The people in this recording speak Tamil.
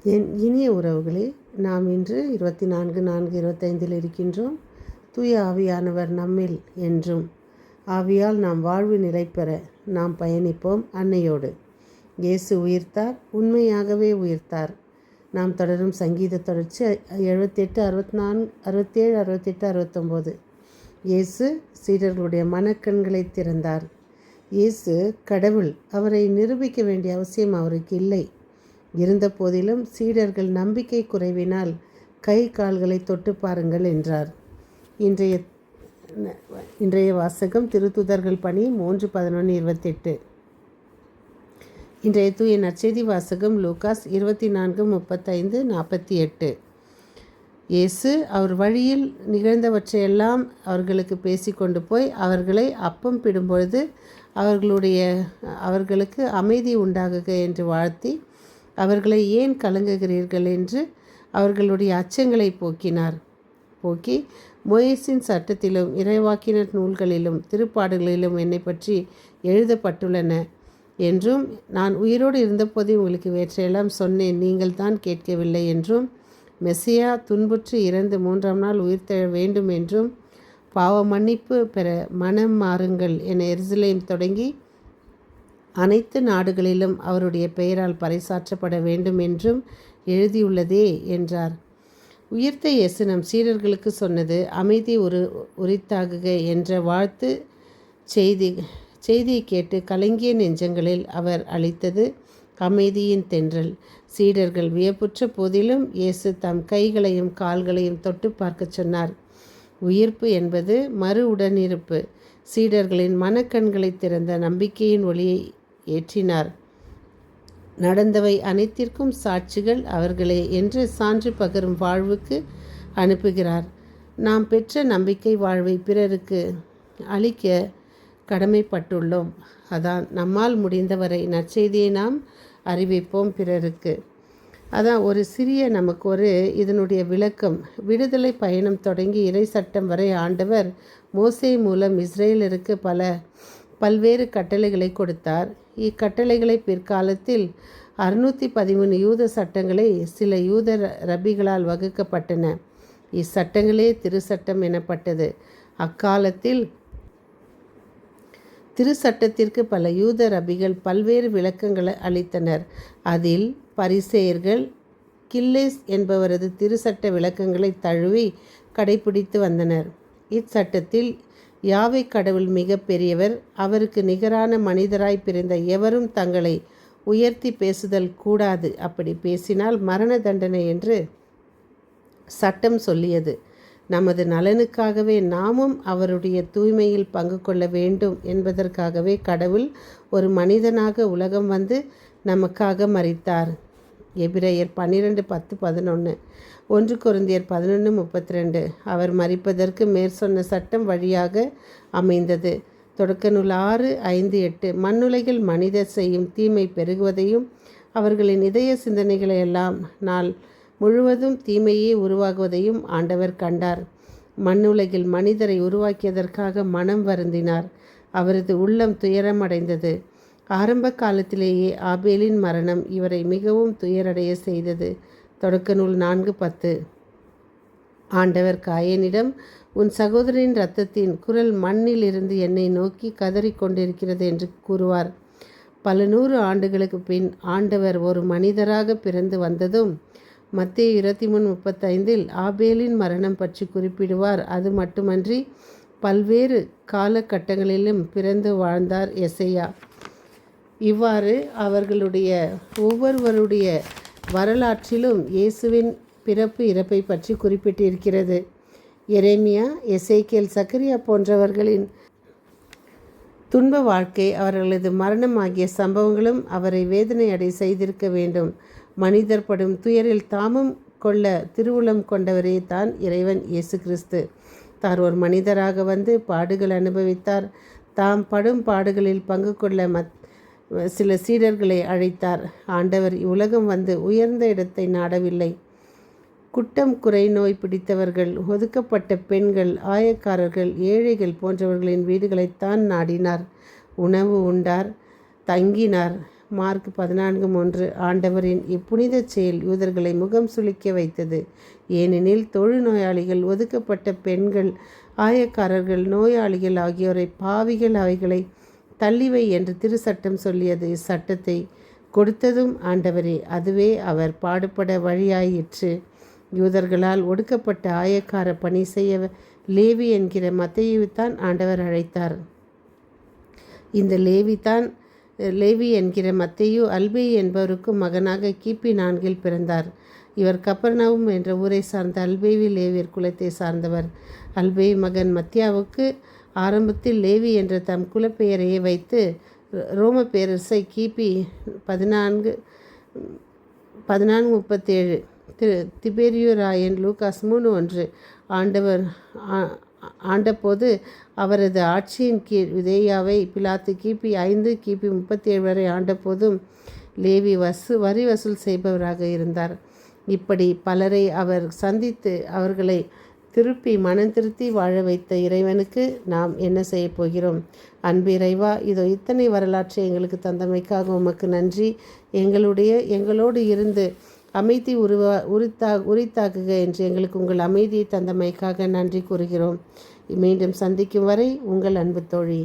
என் இனிய உறவுகளே, நாம் இன்று 24/4/25 இருக்கின்றோம். தூய ஆவியானவர் நம்மில் என்றும். ஆவியால் நாம் வாழ்வு நிலை பெற நாம் பயணிப்போம் அன்னையோடு. இயேசு உயிர்த்தார், உண்மையாகவே உயிர்த்தார். நாம் தொடரும் சங்கீத தொடர்ச்சி 78, 64, 67, 68, 69. இயேசு சீடர்களுடைய மனக்கண்களை திறந்தார். இயேசு கடவுள். அவரை நிரூபிக்க வேண்டிய அவசியம் அவருக்கு இல்லை. இருந்த போதிலும் சீடர்கள் நம்பிக்கை குறைவினால் கை கால்களை தொட்டு பாருங்கள் என்றார். இன்றைய வாசகம் திருத்துதர்கள் பணி 3:11-28. இன்றைய தூய நற்செய்தி வாசகம் லூகாஸ் 24:35-48. இயேசு அவர் வழியில் நிகழ்ந்தவற்றையெல்லாம் அவர்களுக்கு பேசிக்கொண்டு போய் அவர்களை அப்பம் பிடும்பொழுது அவர்களுக்கு அமைதி உண்டாகுக என்று வாழ்த்தி, அவர்களை ஏன் கலங்குகிறீர்கள் என்று அவர்களுடைய அச்சங்களை போக்கி, மோசேயின் சட்டத்திலும் இறைவாக்கினர் நூல்களிலும் திருப்பாடல்களிலும் என்னை பற்றி எழுதப்பட்டுள்ளன என்றும், நான் உயிரோடு இருந்தபோதே உங்களுக்கு இவற்றையெல்லாம் சொன்னேன், நீங்கள் தான் கேட்கவில்லை என்றும், மெசியா துன்புற்று இறந்து 3ஆம் நாள் உயிர்த்தெழ வேண்டும் என்றும், பாவ மன்னிப்பு பெற மனம் மாறுங்கள் என எருசலேம் தொடங்கி அனைத்து நாடுகளிலும் அவருடைய பெயரால் பறைசாற்றப்பட வேண்டும் என்றும் எழுதியுள்ளதே என்றார். உயிர்த்த இயேசு சீடர்களுக்கு சொன்னது அமைதி உரித்தாகுக என்ற வாழ்த்து செய்தியை கேட்டு கலங்கிய நெஞ்சங்களில் அவர் அளித்தது அமைதியின் தென்றல். சீடர்கள் வியப்புற்ற போதிலும் இயேசு தம் கைகளையும் கால்களையும் தொட்டு பார்க்க சொன்னார். உயிர்ப்பு என்பது மறு உடனிருப்பு. சீடர்களின் மனக்கண்களை திறந்த நம்பிக்கையின் ஒளியை ஏற்றினார். நடந்தவை அனைத்திற்கும் சாட்சிகள் அவர்களே என்று சான்று பகரும் வாழ்வுக்கு அனுப்புகிறார். நாம் பெற்ற நம்பிக்கை வாழ்வை பிறருக்கு அளிக்க கடமைப்பட்டுள்ளோம். அதான் நம்மால் முடிந்தவரை நற்செய்தியை நாம் அறிவிப்போம் பிறருக்கு. அதான் ஒரு சிறிய இதனுடைய விளக்கம். விடுதலை பயணம் தொடங்கி இறை சட்டம் வரை ஆண்டவர் மோசே மூலம் இஸ்ரேலருக்கு பல்வேறு கட்டளைகளை கொடுத்தார். இக்கட்டளைகளை பிற்காலத்தில் 613 யூத சட்டங்களை சில யூத ரபிகளால் வகுக்கப்பட்டன. இச்சட்டங்களே திருச்சட்டம் எனப்பட்டது. அக்காலத்தில் திருச்சட்டத்திற்கு பல யூத ரபிகள் பல்வேறு விளக்கங்களை அளித்தனர். அதில் பரிசேயர்கள் கில்லேஸ் என்பவரது திருச்சட்ட விளக்கங்களை தழுவி கடைபிடித்து வந்தனர். இச்சட்டத்தில் யாவே கடவுள் மிக பெரியவர், அவருக்கு நிகரான மனிதராய் பிறந்த எவரும் தங்களை உயர்த்தி பேசுதல் கூடாது, அப்படி பேசினால் மரண தண்டனை என்று சட்டம் சொல்லியது. நமது நலனுக்காகவே நாமும் அவருடைய தூய்மையில் பங்கு கொள்ள வேண்டும் என்பதற்காகவே கடவுள் ஒரு மனிதனாக உலகம் வந்து நமக்காக மரித்தார். எபிரேயர் 12:10-11, 1 கொரிந்தியர் 11:32. அவர் மரிப்பதற்கு மேற்சொன்ன சட்டம் வழியாக அமைந்தது. தொடக்க நூல் 6:5-8. மண்ணுலகில் மனிதர் செய்யும் தீமை பெருகுவதையும் அவர்களின் இதய சிந்தனைகளை எல்லாம் நாள் முழுவதும் தீமையே உருவாகுவதையும் ஆண்டவர் கண்டார். மண்ணுலகில் மனிதரை உருவாக்கியதற்காக மனம் வருந்தினார். அவரது உள்ளம் துயரமடைந்தது. ஆரம்ப காலத்திலேயே ஆபேலின் மரணம் இவரை மிகவும் துயரடைய செய்தது. தொடக்க நூல் 4:10. ஆண்டவர் காயனிடம், உன் சகோதரின் இரத்தத்தின் குரல் மண்ணில் இருந்து என்னை நோக்கி கதறிக்கொண்டிருக்கிறது என்று கூறுவார். பல 100 ஆண்டுகளுக்கு பின் ஆண்டவர் ஒரு மனிதராக பிறந்து வந்ததும் மத்தேயு 23:35 ஆபேலின் மரணம் பற்றி குறிப்பிடுவார். அது மட்டுமன்றி பல்வேறு காலகட்டங்களிலும் பிறந்து வாழ்ந்தார் எசையா. இவ்வாறு ஒவ்வொருவருடைய வரலாற்றிலும் இயேசுவின் பிறப்பு இறப்பை பற்றி குறிப்பிட்டிருக்கிறது. எரேமியா, எசேக்கியேல், சக்கரியா போன்றவர்களின் துன்ப வாழ்க்கை, அவர்களது மரணம் ஆகிய சம்பவங்களும் அவரை வேதனை அடை செய்திருக்க வேண்டும். மனிதர் படும் துயரில் தாமும் கொள்ள திருவுளம் கொண்டவரே தான் இறைவன் இயேசு கிறிஸ்து. தார் ஒரு மனிதராக வந்து பாடுகள் அனுபவித்தார். தாம் படும் பாடுகளில் பங்கு கொள்ள சில சீடர்களை அழைத்தார். ஆண்டவர் இவ்வுலகம் வந்து உயர்ந்த இடத்தை நாடவில்லை. குட்டம், குறை நோய் பிடித்தவர்கள், ஒதுக்கப்பட்ட பெண்கள், ஆயக்காரர்கள், ஏழைகள் போன்றவர்களின் வீடுகளைத்தான் நாடினார். உணவு உண்டார், தங்கினார். மார்க் 14:1 ஆண்டவரின் இப்புனித செயல் யூதர்களை முகம் சுளிக்க வைத்தது. ஏனெனில் தொழுநோயாளிகள், ஒதுக்கப்பட்ட பெண்கள், ஆயக்காரர்கள், நோயாளிகள் ஆகியோரை பாவிகள் அவைகளை தள்ளிவை என்று திருச்சட்டம் சொல்லியது. இச்சட்டத்தை கொடுத்ததும் ஆண்டவரே. அதுவே அவர் பாடுபட வழியாயிற்று. யூதர்களால் ஒடுக்கப்பட்ட ஆயக்கார பணி செய்ய லேவி என்கிற மத்தேயுவைத்தான் ஆண்டவர் அழைத்தார். இந்த லேவி என்கிற மத்தேயு அல்பேயு என்பவருக்கும் மகனாக கிபி 4 பிறந்தார். இவர் கப்பர்நவும் என்ற ஊரை சார்ந்த அல்பேயு லேவியர் குலத்தை சார்ந்தவர். அல்பேயு மகன் மத்தியாவுக்கு ஆரம்பத்தில் லேவி என்ற தம் குலப்பெயரையே வைத்து ரோம பேரரசை கிபி 1437 திபேரியு ராயன் லூகாஸ் 3:1 ஆண்டவர் ஆண்டபோது அவரது ஆட்சியின் கீழ் யூதேயாவை பிலாத்து கிபி 5 கிபி 37 வரை ஆண்டபோதும் லேவி வரி வசூல் செய்பவராக இருந்தார். இப்படி பலரை அவர் சந்தித்து அவர்களை திருப்பி மனம் திருத்தி வாழ வைத்த இறைவனுக்கு நாம் என்ன செய்ய போகிறோம்? அன்பு இறைவா, இதோ இத்தனை வரலாற்றை எங்களுக்கு தந்தமைக்காக உமக்கு நன்றி. எங்களோடு இருந்து அமைதி உரித்தாக்குக என்று எங்களுக்கு உங்கள் அமைதியை தந்தமைக்காக நன்றி கூறுகிறோம். மீண்டும் சந்திக்கும் வரை உங்கள் அன்பு தோழி.